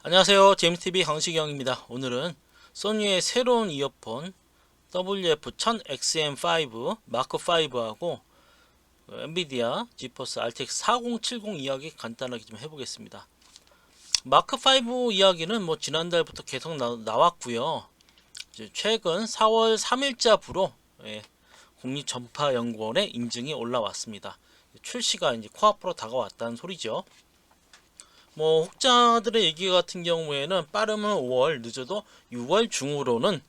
안녕하세요. 제임스TV 강시경입니다. 오늘은 소니의 새로운 이어폰 WF-1000XM5 마크5하고 엔비디아 지포스 RTX 4070 이야기 간단하게 좀 해보겠습니다. 마크5 이야기는 지난달부터 계속 나왔고요. 최근 4월 3일자부로 국립전파연구원의 인증이 올라왔습니다. 출시가 이제 코앞으로 다가왔다는 소리죠. 혹자들의 얘기 같은 경우에는 빠르면 5월, 늦어도 6월 중으로는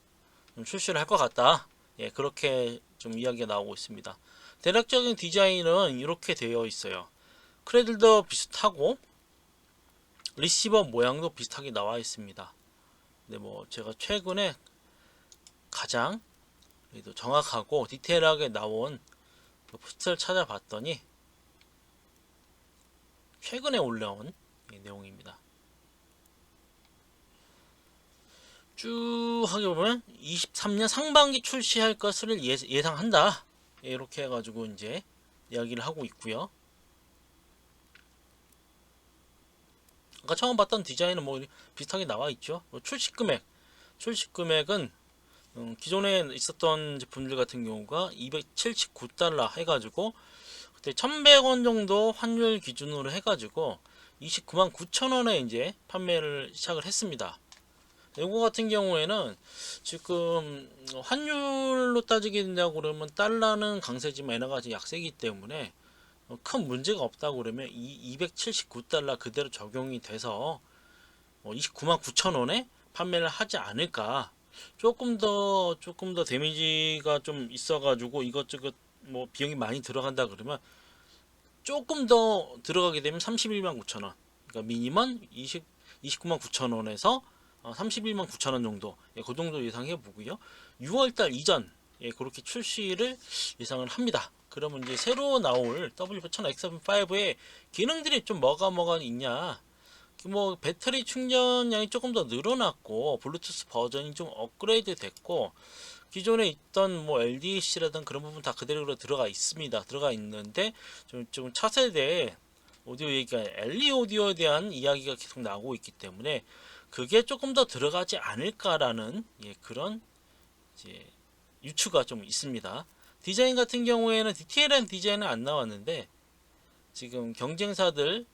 출시를 할 것 같다. 그렇게 좀 이야기가 나오고 있습니다. 대략적인 디자인은 이렇게 되어 있어요. 크레들도 비슷하고 리시버 모양도 비슷하게 나와 있습니다. 근데 제가 최근에 가장 정확하고 디테일하게 나온 포스트를 찾아봤더니 최근에 올라온 내용입니다. 쭉 하게 보면 23년 상반기 출시할 것을 예상한다. 이렇게 해가지고 이제 이야기를 하고 있고요. 아까 처음 봤던 디자인은 비슷하게 나와 있죠. 출시 금액은 기존에 있었던 제품들 같은 경우가 279달러 해가지고 그때 1100원 정도 환율 기준으로 해가지고 29만 9천원에 이제 판매를 시작을 했습니다. 이거 같은 경우에는 지금 환율로 따지게 된다고 그러면 달러는 강세지만 엔화가 약세이기 때문에 큰 문제가 없다고 그러면 이 279달러 그대로 적용이 돼서 29만 9천원에 판매를 하지 않을까. 조금 더 데미지가 좀 있어가지고 이것저것 비용이 많이 들어간다 그러면 조금 더 들어가게 되면 31만 9천원, 그러니까 미니멈 29만 9천원에서 31만 9천원 정도, 그 정도 예상해 보고요. 6월달 이전 그렇게 출시를 예상을 합니다. 그러면 이제 새로 나올 W1000X5의 기능들이 좀 뭐가 있냐. 배터리 충전량이 조금 더 늘어났고 블루투스 버전이 좀 업그레이드 됐고 기존에 있던 LDC라든 그런 부분 다 그대로 들어가 있습니다. 들어가 있는데 좀 차세대 오디오 얘기가 LE 오디오에 대한 이야기가 계속 나오고 있기 때문에 그게 조금 더 들어가지 않을까라는 그런 이제 유추가 좀 있습니다. 디자인 같은 경우에는 디테일한 디자인은 안 나왔는데 지금 경쟁사들도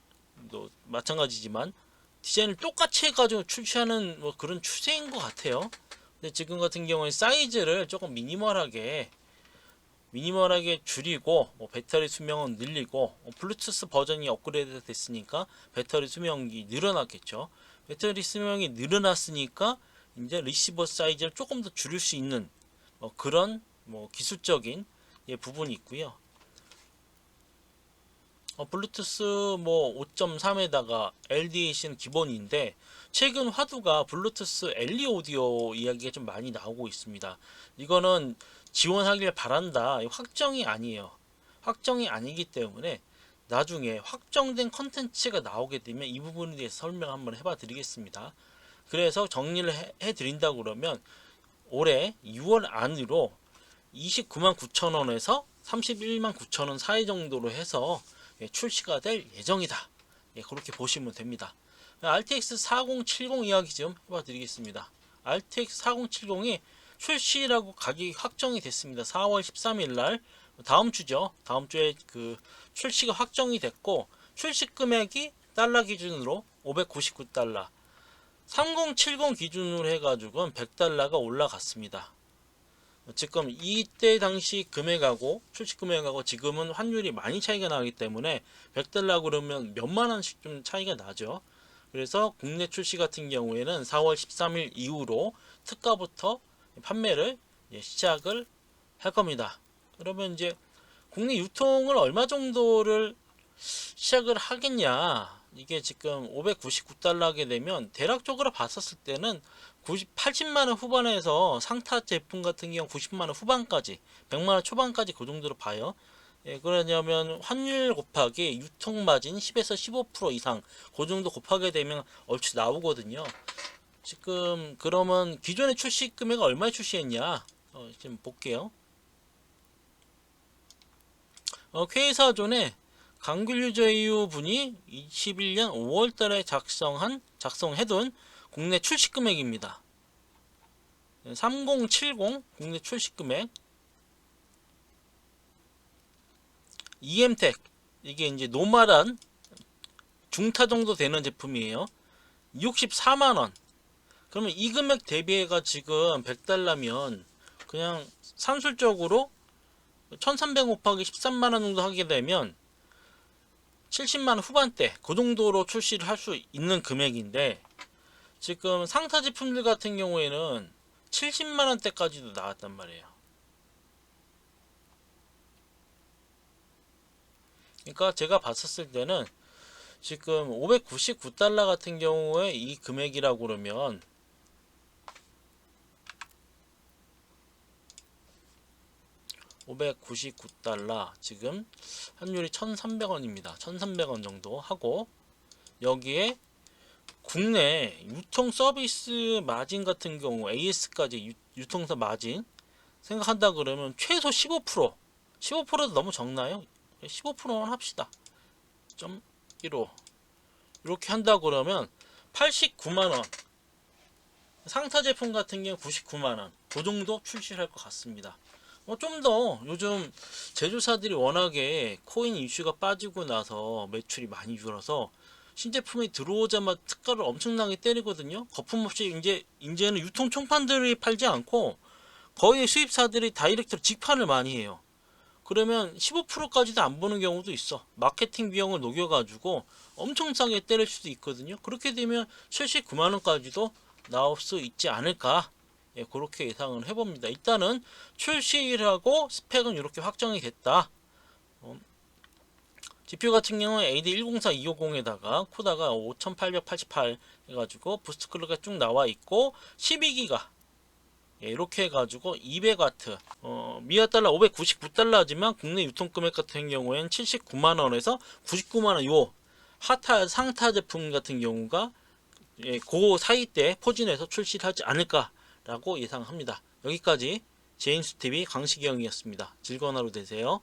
마찬가지지만 디자인을 똑같이 해가지고 출시하는 그런 추세인 것 같아요. 근데 지금 같은 경우에 사이즈를 조금 미니멀하게 줄이고 배터리 수명은 늘리고 블루투스 버전이 업그레이드 됐으니까 배터리 수명이 늘어났겠죠. 배터리 수명이 늘어났으니까 이제 리시버 사이즈를 조금 더 줄일 수 있는 그런 기술적인 부분이 있고요. 블루투스 5.3에다가 LDAC는 기본인데 최근 화두가 블루투스 LE 오디오 이야기가 좀 많이 나오고 있습니다. 이거는 지원하길 바란다. 확정이 아니에요. 확정이 아니기 때문에 나중에 확정된 컨텐츠가 나오게 되면 이 부분에 대해서 설명 한번 해봐 드리겠습니다. 그래서 정리를 해 드린다 그러면 올해 6월 안으로 29만 9천원에서 31만 9천원 사이 정도로 해서 출시가 될 예정이다. 그렇게 보시면 됩니다. RTX 4070 이야기 좀 해봐 드리겠습니다. RTX 4070이 출시라고 가격이 확정이 됐습니다. 4월 13일 날 다음 주죠. 다음 주에 그 출시가 확정이 됐고 출시 금액이 달러 기준으로 599달러, 3070 기준으로 해가지고 100달러가 올라갔습니다. 지금 이때 당시 금액하고 출시 금액하고 지금은 환율이 많이 차이가 나기 때문에 100달러 그러면 몇만 원씩 좀 차이가 나죠. 그래서 국내 출시 같은 경우에는 4월 13일 이후로 특가부터 판매를 시작을 할 겁니다. 그러면 이제 국내 유통을 얼마 정도를 시작을 하겠냐. 이게 지금 599달러 하게 되면 대략적으로 봤었을 때는 80만원 후반에서 상타 제품 같은 경우 90만원 후반까지 100만원 초반까지 그 정도로 봐요. 그러냐면 환율 곱하기 유통마진 10에서 15% 이상 그 정도 곱하게 되면 얼추 나오거든요. 지금 그러면 기존의 출시 금액은 얼마에 출시했냐 지금 볼게요. K사전에 강귤 유저 EU 분이 21년 5월달에 작성해둔 국내 출시 금액입니다. 3070 국내 출시 금액. EM텍 이게 이제 노멀한 중타 정도 되는 제품이에요. 64만원. 그러면 이 금액 대비해가 지금 100달러면 그냥 산술적으로 1300 곱하기 13만원 정도 하게 되면 70만원 후반대 그 정도로 출시를 할 수 있는 금액인데, 지금 상타 제품들 같은 경우에는 70만원대까지도 나왔단 말이에요. 그러니까 제가 봤었을 때는 지금 599달러 같은 경우에 이 금액이라고 그러면 $599 지금 환율이 1300원입니다. 1300원 정도 하고, 여기에 국내 유통 서비스 마진 같은 경우 AS까지 유통사 마진 생각한다 그러면 최소 15%도 너무 적나요? 15%만 합시다. 0.15 이렇게 한다 그러면 89만원, 상타 제품 같은 경우 99만원 그 정도 출시할 것 같습니다. 좀 더 요즘 제조사들이 워낙에 코인 이슈가 빠지고 나서 매출이 많이 줄어서 신제품이 들어오자마자 특가를 엄청나게 때리거든요. 거품 없이 이제는 유통 총판들이 팔지 않고 거의 수입사들이 다이렉트로 직판을 많이 해요. 그러면 15%까지도 안 보는 경우도 있어. 마케팅 비용을 녹여가지고 엄청 싸게 때릴 수도 있거든요. 그렇게 되면 79만원까지도 나올 수 있지 않을까, 예, 그렇게 예상을 해봅니다. 일단은 출시하고 스펙은 이렇게 확정이 됐다. GPU 같은 경우는 AD104250에다가 코다가 5888 해가지고 부스트 클럭이 쭉 나와 있고 12기가, 예, 이렇게 해가지고 200W, 미아 달러 599달러지만 국내 유통 금액 같은 경우에는 79만원에서 99만원 요 상타 제품 같은 경우가, 예, 그 사이때 포진해서 출시를 하지 않을까라고 예상합니다. 여기까지 제임스TV 강시경이었습니다. 즐거운 하루 되세요.